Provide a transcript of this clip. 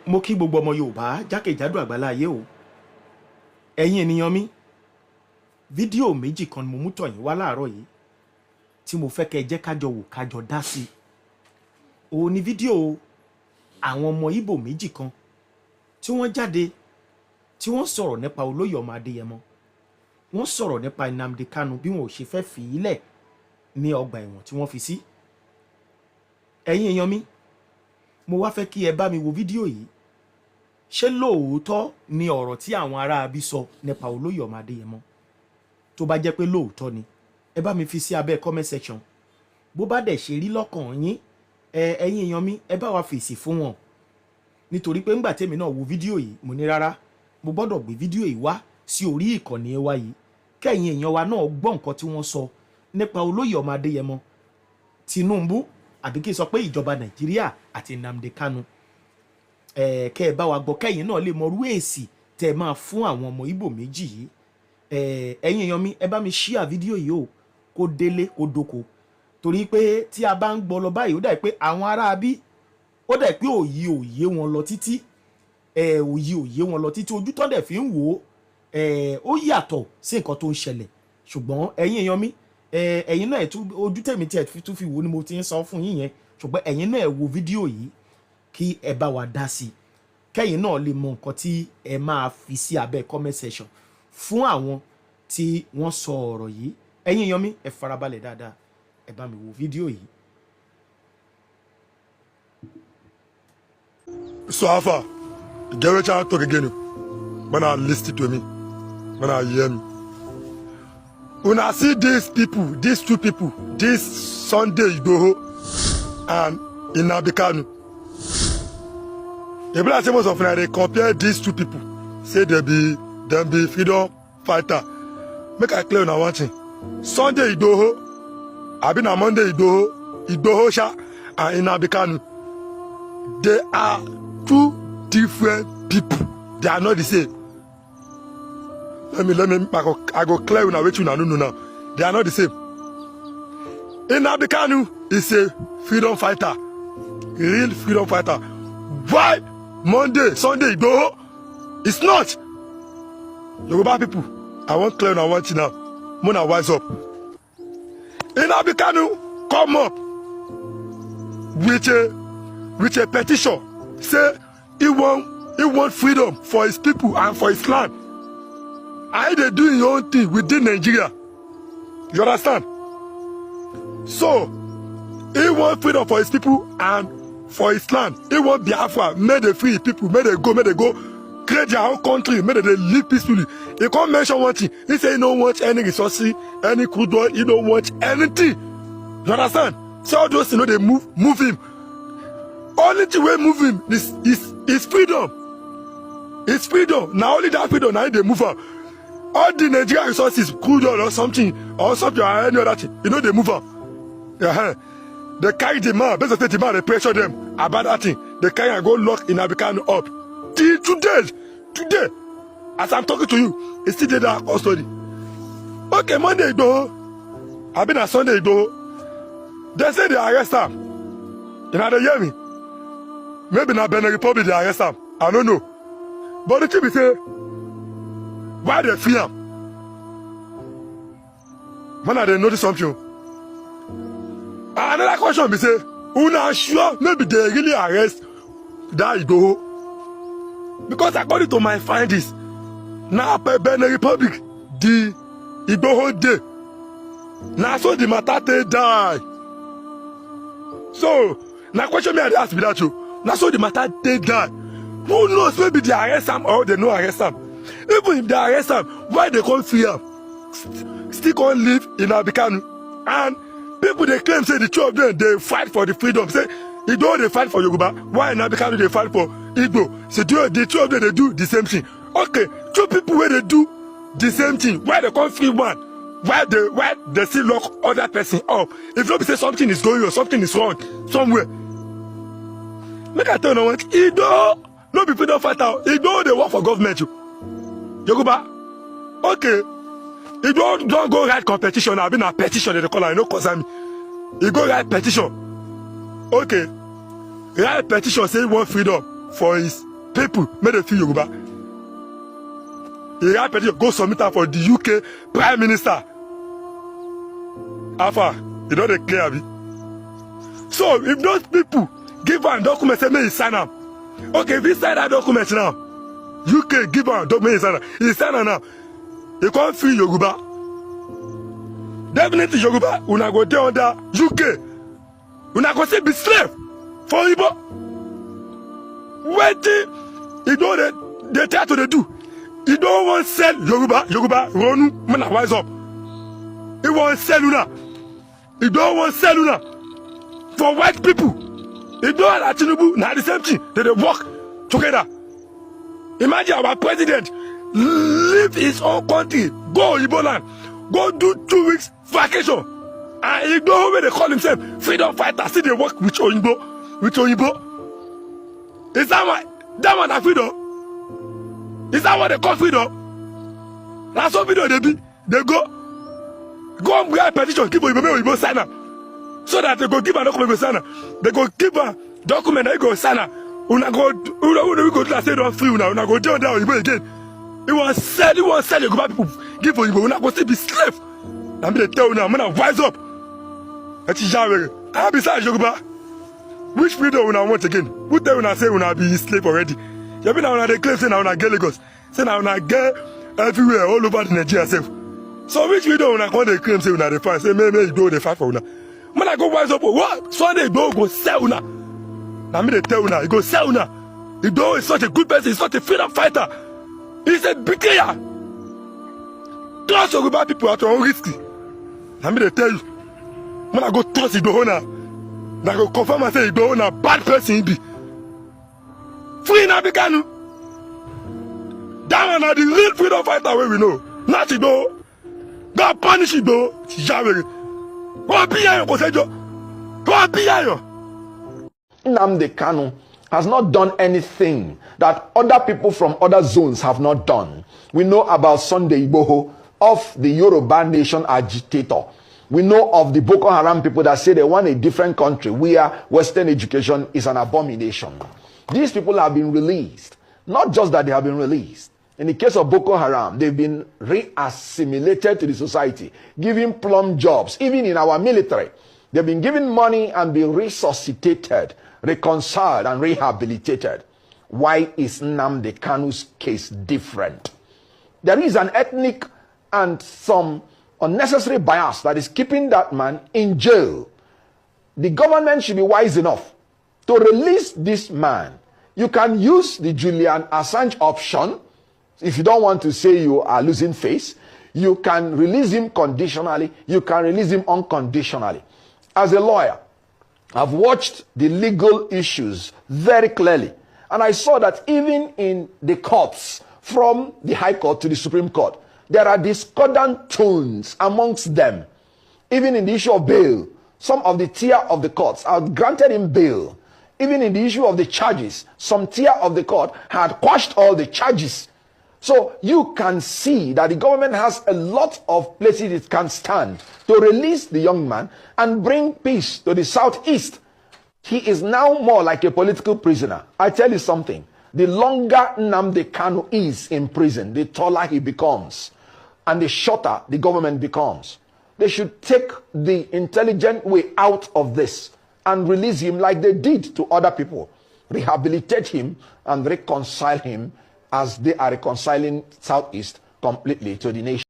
mo kí gbogbo ọmọ Yorùbá jákèjádò àgbáláyé o. Ẹ̀yin ènìyàn mi, fídíò méjì kan ni mo mú tọ̀ yín wá láàárọ̀ yìí tí mo fẹ́ kẹ́ jẹ́ kájọ wò kájọ dá sí. Ó ní fídíò àwọn ọmọ Ìgbò méjì kan tí wọ́n jáde tí wọ́n sọ̀rọ̀ nípa olóyè ọmọ Adéyẹmọ. Wọ́n sọ̀rọ̀ nípa Nnamdi Kanu bí wọn ò ṣe fẹ́ fi ilẹ̀ ní ọgbà ẹ̀wọ̀n tí wọ́n fi sí. Ẹ̀yin èèyàn mi, mo wá fẹ́ kí ẹ bá mi wo fídíò yìí. Ṣé lóòótọ́ ni ọ̀rọ̀ tí àwọn ará abí sọ nípa olóyè ọmọ Adéyẹmọ? Tó bá jẹ́ pé lóòótọ́ ni, ẹ bá mi fi sí abẹ́ comment section. Bó bá dẹ̀ ṣe rí lọ́kàn yín, ẹ̀yin èèyàn mi, ẹ bá wa fèsì fún wọn. Nítorí pé ńgbà tèmi náà wo fídíò yìí, mo ní rárá, mo gbọ́dọ̀ gbé fídíò yìí wá sí orí ìkànnì wa yìí. Kẹ́yin èèyàn wa náà gbọ́ nǹkan tí wọ́n sọ nípa olóyè ọmọ Adéyẹmọ, Tinubu, àbí kí n sọ pé ìjọba Nàìjíríà àti Nnamdi Kanu. Kẹ́ ẹ bá wa gbọ́ kẹ́yin náà lè mọrú èsì tẹ́ máa fún àwọn ọmọ Ìgbò méjì yìí. Ẹ̀yin èèyàn mi, ẹ bá mi share fídíò yìí o kó délé kó dóko. Torí pé tí a bá ń gbọ́ lọ báyìí, ó dà pé àwọn ará bí ó dà pé òye wọn lọ títí. Òye wọn lọ títí, ojú tó dẹ̀ fi ń wò ó yàtọ̀ sí nǹkan tó ń ṣẹlẹ̀. Ṣùgbọ́n ẹ̀yin èèyàn mi, ẹ̀yin náà ojú tèmi tí ẹ tún fi wò ni mo ti ń sọ fún yín yẹn. Ṣùgbọ́n ẹ̀yin náà ẹ wo fídíò yìí kí ẹ bá wa dá sí. Kẹ́yin náà lè mọ nǹkan tí ẹ máa fi sí abẹ́ comment section fún àwọn tí wọ́n sọ ọ̀rọ̀ yìí. Ẹ̀yin èèyàn mi, ẹ farabalẹ̀ dáadáa, ẹ bá mi wo fídíò yìí. So Alpha, you get a chance to talk again when I listen to me, when I hear me. When I see these people, these two people, this Sunday Igboho and Nnamdi Kanu, the people say most of them they compare these two people, say them be freedom fighter. Make I clear on one thing. Sunday Igboho, I been on Monday Igboho Sha and Nnamdi Kanu. They are two different people. They are not the same. Let me I go clear when I wait you now. No. They are not the same. Nnamdi Kanu is a freedom fighter. Real freedom fighter. Why Monday, Sunday Igboho? It's not. Yoruba people, I want clear on one thing now. Mona wise up. Nnamdi Kanu come up with a petition. Say he want freedom for his people and for his land. And they do his own thing within Nigeria. You understand? So he want freedom for his people and for his land. He want Biafra, make they free people, make they go create their own country, make they live peacefully. He can't mention one thing. He say he don't want any resources, any crude oil, he don't want anything. You understand? So all those they move him. Only thing we move him is freedom. It's freedom. Now only that freedom now they move her. All the Nigerian resources, crude oil or something or any other thing, they move her. Yeah. They carry the man, basically the man, they pressure them about that thing. They carry and go lock Nnamdi Kanu up. Till today, as I'm talking to you, it's still there that custody. Okay, Monday Igboho, I've been on Sunday Igboho. They say they arrest him. You know, they hear me? Maybe not Benin Republic, they arrest him. I don't know. But the thing is, say, why they free him? When I notice something. Another question be say, who not sure maybe they really arrest that Igboho? Because according to my findings, now Benin Republic, the Igboho day, now so the matter they die. So, now question me I ask me that too. Now so the matter they die. Who knows, maybe they arrest him or they no arrest him. Even if they arrest him, why they can't free him? Still can't live in Nnamdi Kanu. And people they claim say the two of them they fight for the freedom. Say Igbo they fight for Yoruba, why Nnamdi Kanu they fight for Igbo? So the two of them they do the same thing. Okay, two people where they do the same thing, why they can't free one? Why they still lock other person up? If nobody say something is going on, something is wrong somewhere. Make I tell you one, Igbo no be freedom fighter. Igbo they work for government. Yoruba, okay. Igbo don't go write competition. I've been a petition they call it. No cause me. He go write petition. Okay, write petition say he want freedom for his people make them feel Yoruba. He had petition go submit am for the UK Prime Minister. Alpha, you know they clear me. So if those people give am document say make he sign am, okay, if he sign that document now, UK give am document he sign am, he sign am now, he can't feel Yoruba. Definitely Yoruba, una go dey under UK, una go still be slave for Igbo. Wetin you know they try to do. You don't want to sell Yoruba, Ronu, man, wise up. You want to sell una. You don't want to sell una for white people. You don't want Tinubu, now the same thing. They work together. Imagine our president leave his own country, go Igbo land, go do 2 weeks vacation, and you know where they call himself freedom fighter. See they work with Oyinbo, Is that one that freedom? Is that what they call freedom? That's what video they be. They go and write petition, give Oyinbo sign up. So that they go give a document, go sign up. They go give a document, they go sign up. Una go do that say don't free una go down there Oyinbo again. He want sell Yoruba people, give Oyinbo, una go still be slave. I'm gonna tell una, I'm gonna wise up. That's Ijangbara. And besides Yoruba, which freedom una want again? Who tell una say una be slave already? You mean now they claim say now una get Lagos, say now una get everywhere all over the Nigeria self. So which video una come they claim say una dey fight, say maybe you go dey fight for una. When I go wise up, what? Sunday go sell una. Now me they tell una, he go sell una. Igboho is such a good person, he's such a freedom fighter. He's a betrayer. Trust Yoruba people at your own risk. Now me they tell you, when I go trust Igboho now, I go confirm and say Igboho na bad person he be. Free Nnamdi Kanu. That one are the real freedom fighter where we know. Not Igboho. God punish Igboho. Go be here, go be here. Nnamdi Kanu has not done anything that other people from other zones have not done. We know about Sunday Igboho, of the Yoruba nation agitator. We know of the Boko Haram people that say they want a different country where Western education is an abomination. These people have been released. Not just that they have been released. In the case of Boko Haram, they've been re-assimilated to the society, given plum jobs, even in our military. They've been given money and been resuscitated, reconciled, and rehabilitated. Why is Nnamdi Kanu's case different? There is an ethnic and some unnecessary bias that is keeping that man in jail. The government should be wise enough to release this man. You can use the Julian Assange option. If you don't want to say you are losing face, you can release him conditionally. You can release him unconditionally. As a lawyer, I've watched the legal issues very clearly. And I saw that even in the courts, from the High Court to the Supreme Court, there are discordant tones amongst them. Even in the issue of bail, some of the tier of the courts have granted him bail. Even in the issue of the charges, some tier of the court had quashed all the charges. So you can see that the government has a lot of places it can stand to release the young man and bring peace to the southeast. He is now more like a political prisoner. I tell you something, the longer Nnamdi Kanu is in prison, the taller he becomes and the shorter the government becomes. They should take the intelligent way out of this and release him like they did to other people. Rehabilitate him and reconcile him as they are reconciling Southeast completely to the nation.